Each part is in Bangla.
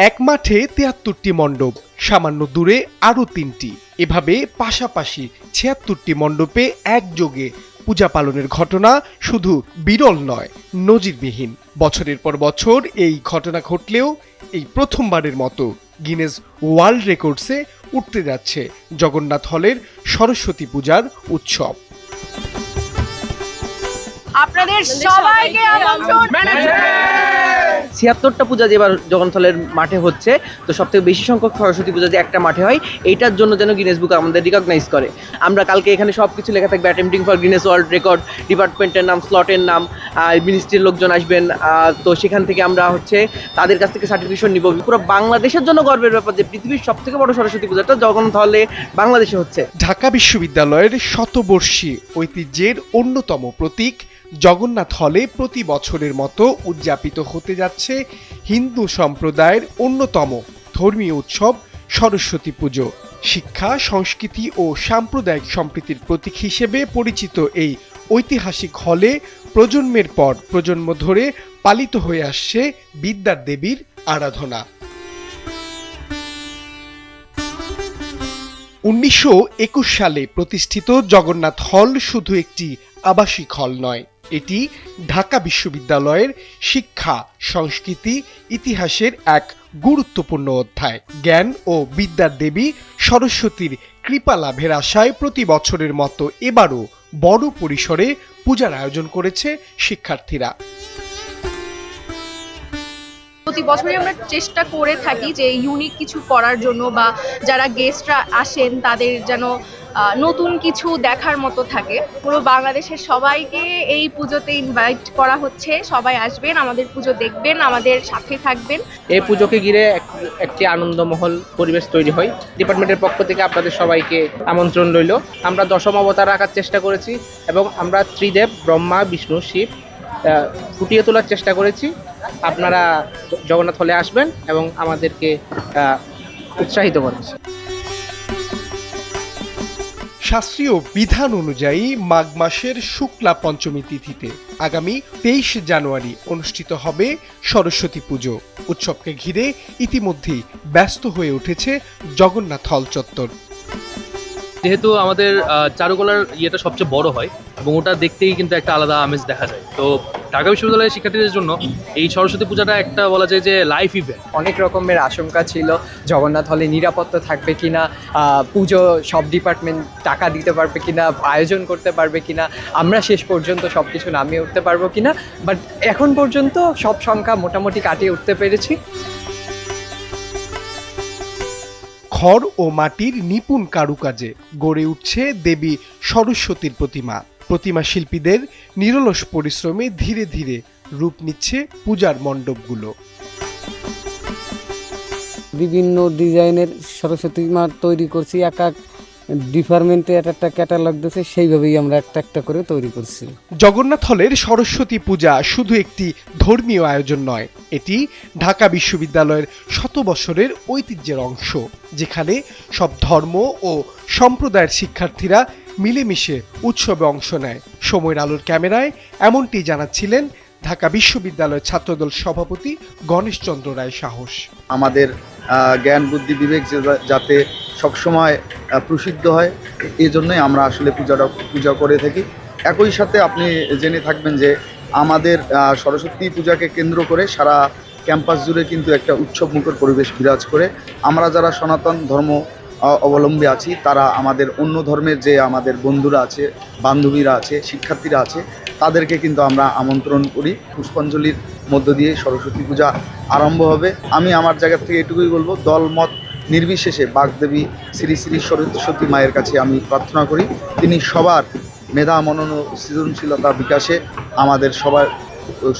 এক মাঠে ৭৩টি মণ্ডপ, সামান্য দূরে আরও ৩টি, এভাবে পাশাপাশি ৭৬টি মণ্ডপে একযোগে পূজা পালনের ঘটনা শুধু বিরল নয়, নজিরবিহীন। বছরের পর বছর এই ঘটনা ঘটলেও এই প্রথমবারের মতো গিনেস ওয়ার্ল্ড রেকর্ডসে উঠতে যাচ্ছে জগন্নাথ হলের সরস্বতী পূজার উৎসব। আপনাদের সবাইকে আমন্ত্রণ। ৭৬টা পূজা যেবার জগন্নাথ হলের মাঠে হচ্ছে, তো সবথেকে বেশি সংখ্যক সরস্বতী পূজা যে একটা মাঠে হয়, এইটার জন্য যেন গিনেস বুক আমাদের রিকগনাইজ করে। আমরা কালকে এখানে সব কিছু লেখা থাকবে, attempting for Guinness world record, ডিপার্টমেন্টের নাম, স্লটের নাম, মিনিস্ট্রির লোকজন আসবেন। তো সেখান থেকে আমরা তাদের কাছ থেকে সার্টিফিকেশন নিব। পুরো বাংলাদেশের জন্য গর্বের ব্যাপার যে পৃথিবীর সবথেকে বড় সরস্বতী পূজাটা জগন্নাথ হলে বাংলাদেশে হচ্ছে। ঢাকা বিশ্ববিদ্যালয়ের শতবর্ষী ঐতিহ্যের অন্যতম প্রতীক জগন্নাথ হলে প্রতি বছরের মতো উদযাপিত হতে যাচ্ছে হিন্দু সম্প্রদায়ের অন্যতম ধর্মীয় উৎসব সরস্বতী পুজো। শিক্ষা, সংস্কৃতি ও সাম্প্রদায়িক সম্প্রীতির প্রতীক হিসেবে পরিচিত এই ঐতিহাসিক হলে প্রজন্মের পর প্রজন্ম ধরে পালিত হয়ে আসছে বিদ্যার দেবীর আরাধনা। ১৯২১ সালে প্রতিষ্ঠিত জগন্নাথ হল শুধু একটি আবাসিক হল নয়, এটি ঢাকা বিশ্ববিদ্যালয়ের শিক্ষা, সংস্কৃতি, ইতিহাসের এক গুরুত্বপূর্ণ অধ্যায়। জ্ঞান ও বিদ্যার দেবী সরস্বতীর কৃপা লাভের আশায় প্রতি বছরের মতো এবারও বড় পরিসরে পূজার আয়োজন করেছে শিক্ষার্থীরা। প্রতি বছরই আমরা চেষ্টা করে থাকি যে ইউনিক কিছু করার জন্য, বা যারা গেস্টরা আসেন তাদের যেন নতুন কিছু দেখার মতো থাকে। পুরো বাংলাদেশের সবাইকে এই পুজোতে ইনভাইট করা হচ্ছে। সবাই আসবেন, আমাদের পুজো দেখবেন, আমাদের সাথে থাকবেন। এই পুজোকে ঘিরে একটি আনন্দমহল পরিবেশ তৈরি হয়। ডিপার্টমেন্টের পক্ষ থেকে আপনাদের সবাইকে আমন্ত্রণ রইল। আমরা দশম অবতার রাখার চেষ্টা করেছি এবং আমরা ত্রিদেব ব্রহ্মা, বিষ্ণু, শিব ফুটিয়ে তোলার চেষ্টা করেছি। আপনারা জগন্নাথ হলে আসবেন এবং আমাদেরকে উৎসাহিত করবেন। শাস্ত্রীয় বিধান অনুযায়ী মাঘ মাসের শুক্লা পঞ্চমী তিথিতে আগামী ২৩ জানুয়ারি অনুষ্ঠিত হবে সরস্বতী পুজো। উৎসবকে ঘিরে ইতিমধ্যেই ব্যস্ত হয়ে উঠেছে জগন্নাথ হল চত্বর। যেহেতু আমাদের চারুকলার ইয়েটা সবচেয়ে বড় হয় এবং ওটা দেখতেই কিন্তু একটা আলাদা আমেজ দেখা যায়, তো ঢাকা বিশ্ববিদ্যালয়ের শিক্ষার্থীদের জন্য এই সরস্বতী পূজাটা একটা বলা যায় যে লাইফ ইভেন্ট। অনেক রকমের আশঙ্কা ছিল, জগন্নাথ হলে নিরাপত্তা থাকবে কিনা, পুজো সব ডিপার্টমেন্ট টাকা দিতে পারবে কিনা, আয়োজন করতে পারবে কিনা, আমরা শেষ পর্যন্ত সব কিছু নামিয়ে উঠতে পারবো কিনা, বাট এখন পর্যন্ত সব সংখ্যা মোটামুটি কাটিয়ে উঠতে পেরেছি। খড় ও মাটির নিপুণ কারুকাজে গড়ে উঠছে দেবী সরস্বতীর প্রতিমা। প্রতিমা শিল্পীদের নিরলস পরিশ্রমে ধীরে ধীরে রূপ নিচ্ছে পূজার মণ্ডপগুলো। বিভিন্ন ডিজাইনের সরস্বতী মা তৈরি করছি, এক এক ডিপার্টমেন্টে একটা ক্যাটালগ দিয়েছে, সেইভাবেই আমরা একটা একটা করে তৈরি করছি। জগন্নাথ হলের সরস্বতী পূজা শুধু একটি ধর্মীয় আয়োজন নয়, এটি ঢাকা বিশ্ববিদ্যালয়ের শত বছরের ঐতিহ্যের অংশ, যেখানে সব ধর্ম ও সম্প্রদায়ের শিক্ষার্থীরা মিলেমিশে উৎসবে অংশ নেয়। সময়ের আলোর ক্যামেরায় এমনটি জানাচ্ছিলেন ঢাকা বিশ্ববিদ্যালয়ের ছাত্রদল সভাপতি গণেশচন্দ্র রায় সাহস। আমাদের জ্ঞান, বুদ্ধি, বিবেক যাতে সবসময় প্রসিদ্ধ হয়, এই জন্যই আমরা আসলে পূজা করে থাকি। একই সাথে আপনি জেনে থাকবেন যে আমাদের সরস্বতী পূজাকে কেন্দ্র করে সারা ক্যাম্পাস জুড়ে কিন্তু একটা উৎসবমুখর পরিবেশ বিরাজ করে। আমরা যারা সনাতন ধর্ম অবলম্বী আছি, তারা আমাদের অন্য ধর্মের যে আমাদের বন্ধুরা আছে, বান্ধবীরা আছে, শিক্ষার্থীরা আছে, তাদেরকে কিন্তু আমরা আমন্ত্রণ করি। পুষ্পাঞ্জলির মধ্য দিয়ে সরস্বতী পূজা আরম্ভ হবে। আমি আমার জায়গা থেকে এটুকুই বলবো, দলমত নির্বিশেষে বাগদেবী শ্রী শ্রী সরস্বতী মায়ের কাছে আমি প্রার্থনা করি, তিনি সবার মেধা, মনন ও সৃজনশীলতা বিকাশে আমাদের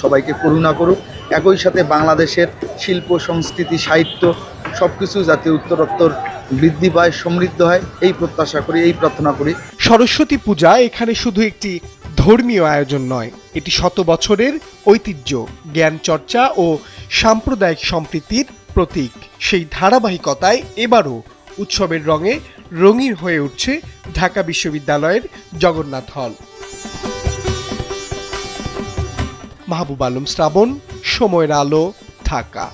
সবাইকে করুণা করুক। একই সাথে বাংলাদেশের শিল্প, সংস্কৃতি, সাহিত্য সব কিছু যাতে উত্তরোত্তর বৃদ্ধি পায়, সমৃদ্ধ হয়, এই প্রত্যাশা করি, এই প্রার্থনা করি। সরস্বতী পূজা এখানে শুধু একটি ধর্মীয় আয়োজন নয়, এটি শত বছরের ঐতিহ্য, জ্ঞান চর্চা ও সাম্প্রদায়িক সম্প্রীতির প্রতীক। সেই ধারাবাহিকতায় এবারও উৎসবের রঙে রঙিন হয়ে উঠছে ঢাকা বিশ্ববিদ্যালয়ের জগন্নাথ হল। মাহবুব আলম শ্রাবণ, সময়ের আলো, ঢাকা।